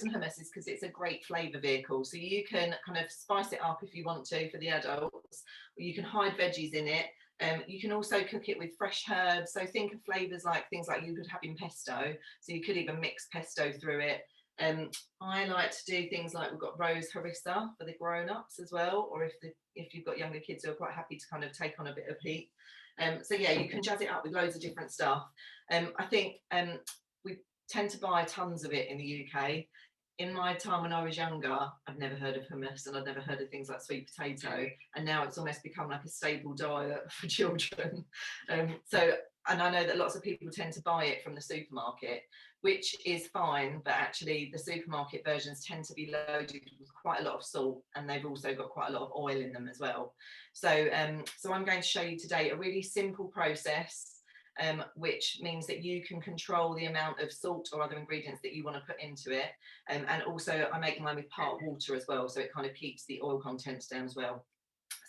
chosen hummus is because it's a great flavour vehicle. So you can kind of spice it up if you want to for the adults, or you can hide veggies in it. You can also cook it with fresh herbs. So think of flavours like things like you could have in pesto. So you could even mix pesto through it. I like to do things like we've got rose harissa for the grown-ups as well, or if you've got younger kids who are quite happy to kind of take on a bit of heat. So yeah, you can jazz it up with loads of different stuff. I think we tend to buy tons of it in the UK. In my time when I was younger, I'd never heard of hummus and I'd never heard of things like sweet potato, and now it's almost become like a staple diet for children. And I know that lots of people tend to buy it from the supermarket, which is fine, but actually the supermarket versions tend to be loaded with quite a lot of salt, and they've also got quite a lot of oil in them as well. So, so I'm going to show you today a really simple process, which means that you can control the amount of salt or other ingredients that you want to put into it. And also I make mine with part water as well, so it kind of keeps the oil contents down as well.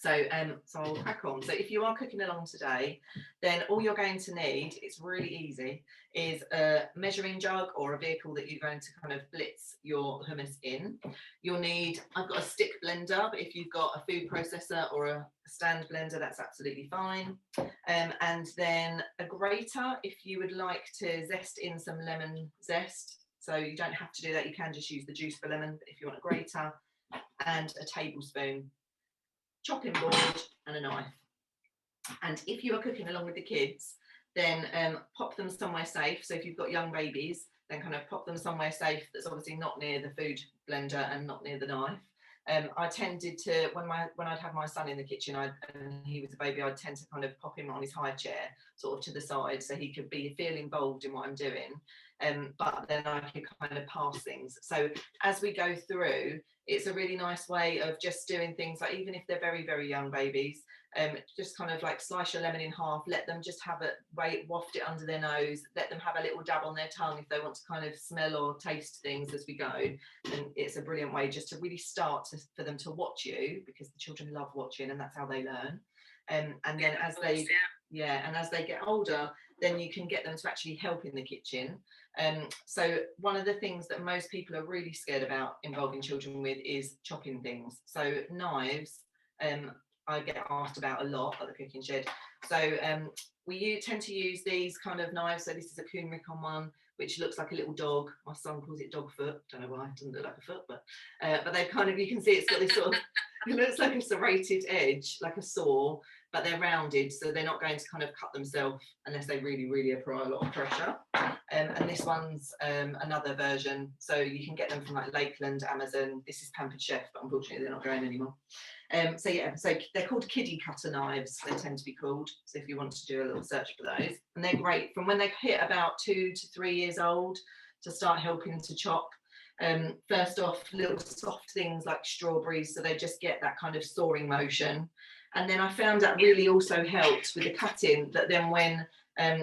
So, so I'll crack on. So if you are cooking along today, then all you're going to need, it's really easy, is a measuring jug or a vehicle that you're going to kind of blitz your hummus in. You'll need, I've got a stick blender, but if you've got a food processor or a stand blender, that's absolutely fine. And then a grater, if you would like to zest in some lemon zest. So you don't have to do that, you can just use the juice for lemon, but if you want a grater, and a tablespoon, chopping board and a knife. And if you are cooking along with the kids, then pop them somewhere safe. So if you've got young babies, then kind of pop them somewhere safe that's obviously not near the food blender and not near the knife. I tended to, when I'd have my son in the kitchen and he was a baby, I'd tend to kind of pop him on his high chair, sort of to the side, so he could feel involved in what I'm doing. But then I could kind of pass things. So as we go through, it's a really nice way of just doing things like, even if they're very, very young babies, just kind of like slice your lemon in half, let them just have it, waft it under their nose, let them have a little dab on their tongue if they want to kind of smell or taste things as we go. And it's a brilliant way just to really start for them to watch you, because the children love watching and that's how they learn. And then as they, and as they get older, then you can get them to actually help in the kitchen. So one of the things that most people are really scared about involving children with is chopping things. So knives, I get asked about a lot at the cooking shed. So we tend to use these kind of knives. So this is a Regan one, which looks like a little dog. My son calls it dog foot. Don't know why, it doesn't look like a foot, but they kind of, you can see it's got this sort of, it looks like a serrated edge, like a saw, but they're rounded, so they're not going to kind of cut themselves unless they really, really apply a lot of pressure. And this one's another version, so you can get them from like Lakeland, Amazon. This is Pampered Chef, but unfortunately they're not going anymore. So yeah, so they're called kiddie cutter knives, they tend to be called, so if you want to do a little search for those. And they're great from when they hit about 2 to 3 years old to start helping to chop. First off, little soft things like strawberries, so they just get that kind of sawing motion. And then I found that really also helped with the cutting, that then when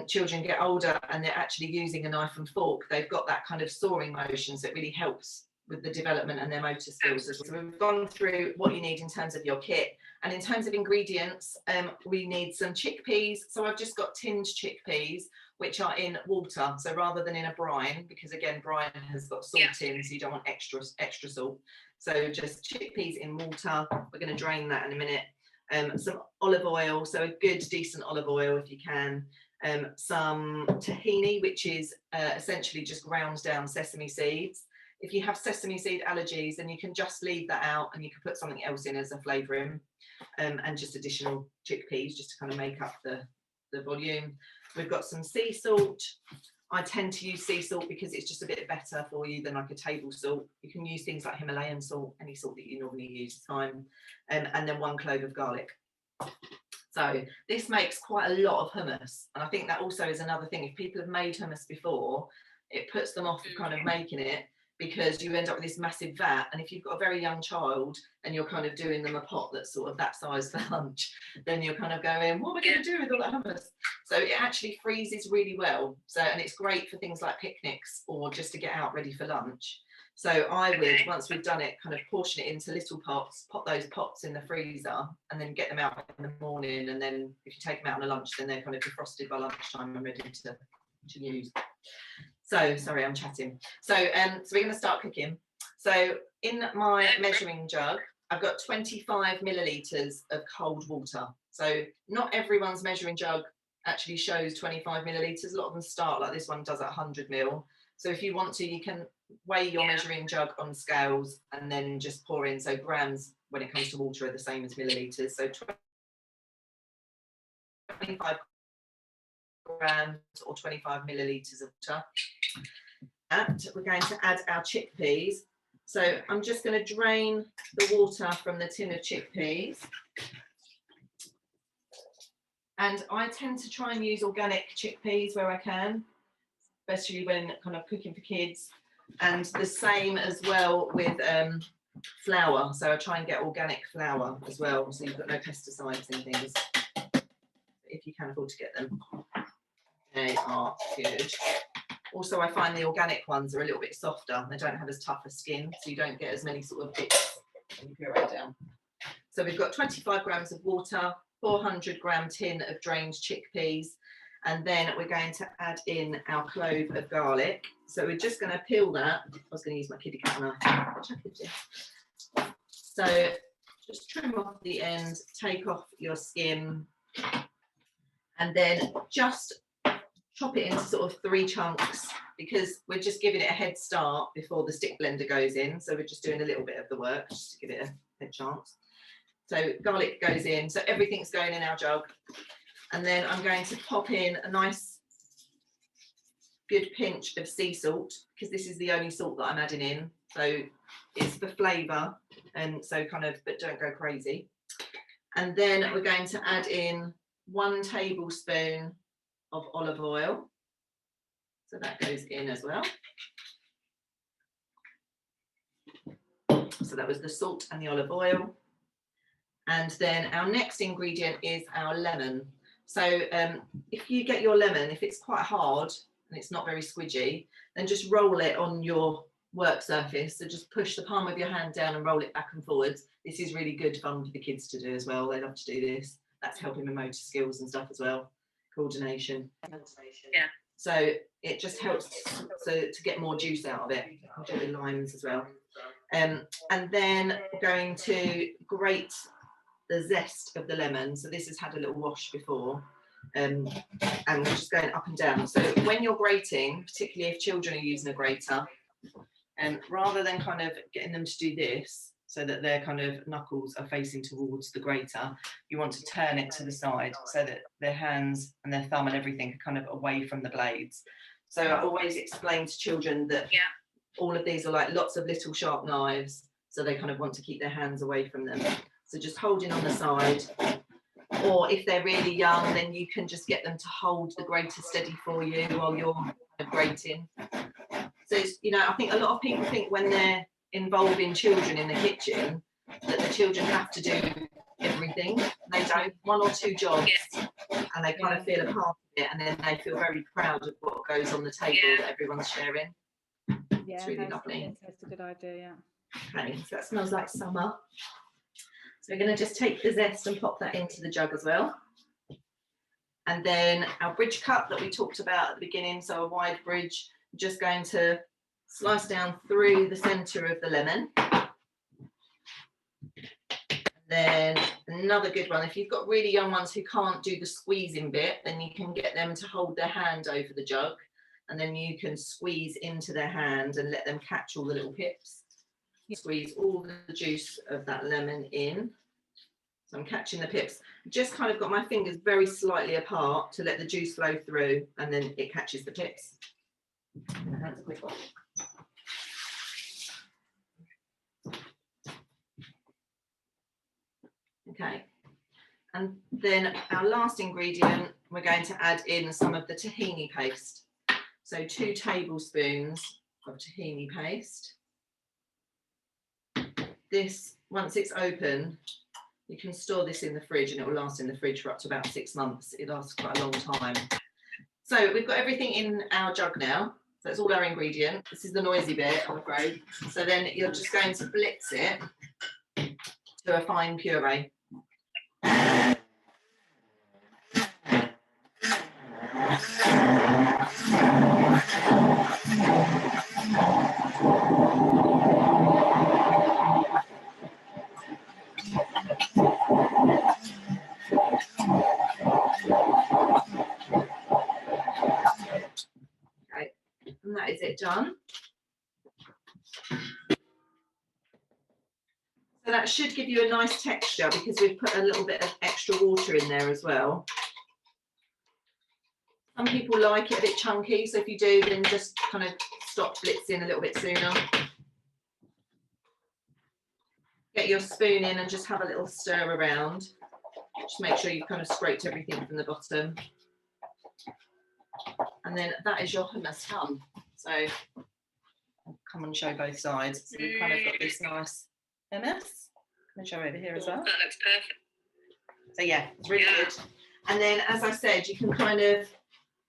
children get older and they're actually using a knife and fork, they've got that kind of sawing motion, so it really helps with the development and their motor skills as well. So we've gone through what you need in terms of your kit, and in terms of ingredients, we need some chickpeas. So I've just got tinned chickpeas, which are in water, so rather than in a brine, because again brine has got salt in, so you don't want extra salt. So just chickpeas in water. We're going to drain that in a minute. Some olive oil, so a good decent olive oil if you can. Some tahini, which is essentially just ground down sesame seeds. If you have sesame seed allergies, then you can just leave that out and you can put something else in as a flavouring, and just additional chickpeas just to kind of make up the volume. We've got some sea salt. I tend to use sea salt because it's just a bit better for you than like a table salt. You can use things like Himalayan salt, any salt that you normally use is fine. And then 1 clove of garlic. So this makes quite a lot of hummus. And I think that also is another thing. If people have made hummus before, it puts them off of kind of making it, because you end up with this massive vat. And if you've got a very young child and you're kind of doing them a pot that's sort of that size for lunch, then you're kind of going, what am I going to do with all that hummus? So it actually freezes really well. So, and it's great for things like picnics or just to get out ready for lunch. So I would, once we've done it, kind of portion it into little pots, pop those pots in the freezer, and then get them out in the morning. And then if you take them out on a lunch, then they're kind of defrosted by lunchtime and ready to use. So, sorry, I'm chatting. So, so we're going to start cooking. So in my measuring jug, I've got 25 millilitres of cold water. So not everyone's measuring jug actually shows 25 millilitres. A lot of them start like this one does at 100 ml. So if you want to, you can weigh your measuring jug on scales and then just pour in. So grams when it comes to water are the same as millilitres. So 25 grams or 25 millilitres of water. And we're going to add our chickpeas. So I'm just going to drain the water from the tin of chickpeas. And I tend to try and use organic chickpeas where I can, especially when kind of cooking for kids. And the same as well with flour. So I try and get organic flour as well. So you've got no pesticides and things, if you can afford to get them. They are good. Also, I find the organic ones are a little bit softer. They don't have as tough a skin, so you don't get as many sort of bits when you puree down. So we've got 25 grams of water, 400 gram tin of drained chickpeas, and then we're going to add in our clove of garlic. So we're just going to peel that. I was going to use my kiddie cat knife, which I could do. So just trim off the end, take off your skin, and then just chop it into sort of 3 chunks, because we're just giving it a head start before the stick blender goes in. So we're just doing a little bit of the work just to give it a chance. So garlic goes in, so everything's going in our jug. And then I'm going to pop in a nice good pinch of sea salt, because this is the only salt that I'm adding in. So it's for flavour, and so kind of, but don't go crazy. And then we're going to add in 1 tablespoon of olive oil. So that goes in as well. So that was the salt and the olive oil. And then our next ingredient is our lemon. So if you get your lemon, if it's quite hard and it's not very squidgy, then just roll it on your work surface. So just push the palm of your hand down and roll it back and forwards. This is really good fun for the kids to do as well. They love to do this. That's helping with motor skills and stuff as well. Coordination. Yeah. So it just helps to get more juice out of it. I'll do the limes as well. And then we're going to grate the zest of the lemon. So this has had a little wash before. And we're just going up and down. So when you're grating, particularly if children are using a grater, and rather than kind of getting them to do this, so that their kind of knuckles are facing towards the grater, you want to turn it to the side so that their hands and their thumb and everything are kind of away from the blades. So I always explain to children that all of these are like lots of little sharp knives, so they kind of want to keep their hands away from them. So just holding on the side, or if they're really young, then you can just get them to hold the grater steady for you while you're grating. So, you know, I think a lot of people think when they're involving children in the kitchen that the children have to do everything. They don't, 1 or 2 jobs, and they kind of feel a part of it, and then they feel very proud of what goes on the table that everyone's sharing. Yeah, it's really lovely. That's a good idea, Okay, so that smells like summer. So we're going to just take the zest and pop that into the jug as well. And then our bridge cut that we talked about at the beginning, so a wide bridge, just going to slice down through the centre of the lemon. Then another good one, if you've got really young ones who can't do the squeezing bit, then you can get them to hold their hand over the jug, and then you can squeeze into their hand and let them catch all the little pips. You squeeze all the juice of that lemon in. So I'm catching the pips. Just kind of got my fingers very slightly apart to let the juice flow through, and then it catches the pips. That's a quick one. Okay, and then our last ingredient, we're going to add in some of the tahini paste. So 2 tablespoons of tahini paste. This, once it's open, you can store this in the fridge and it will last in the fridge for up to about 6 months. It lasts quite a long time. So we've got everything in our jug now. So it's all our ingredient. This is the noisy bit, I'm afraid. So then you're just going to blitz it to a fine puree. Okay, and that is it done. So that should give you a nice texture because we've put a little bit of extra water in there as well. Some people like it a bit chunky, so if you do, then just kind of stop blitzing a little bit sooner. Get your spoon in and just have a little stir around. Just make sure you've kind of scraped everything from the bottom. And then that is your hummus done. So I'll come and show both sides. So we've kind of got this nice hummus. I'm going to show over here as well. That looks perfect. So yeah, it's really good. And then, as I said, you can kind of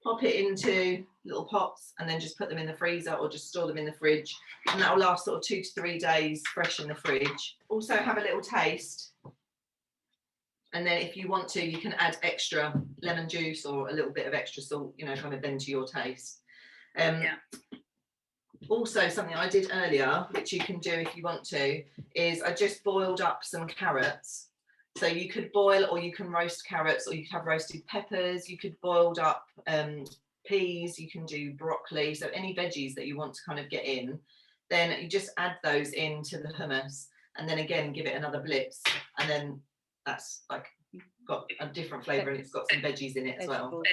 pop it into little pots and then just put them in the freezer or just store them in the fridge, and that will last sort of 2 to 3 days fresh in the fridge. Also have a little taste, and then if you want to, you can add extra lemon juice or a little bit of extra salt, you know, kind of then to your taste. Also, something I did earlier, which you can do if you want to, is I just boiled up some carrots. So you could boil, or you can roast carrots, or you could have roasted peppers. You could boiled up peas. You can do broccoli. So any veggies that you want to kind of get in, then you just add those into the hummus, and then again give it another blitz, and then that's like got a different flavour, and it's got some veggies in it as well.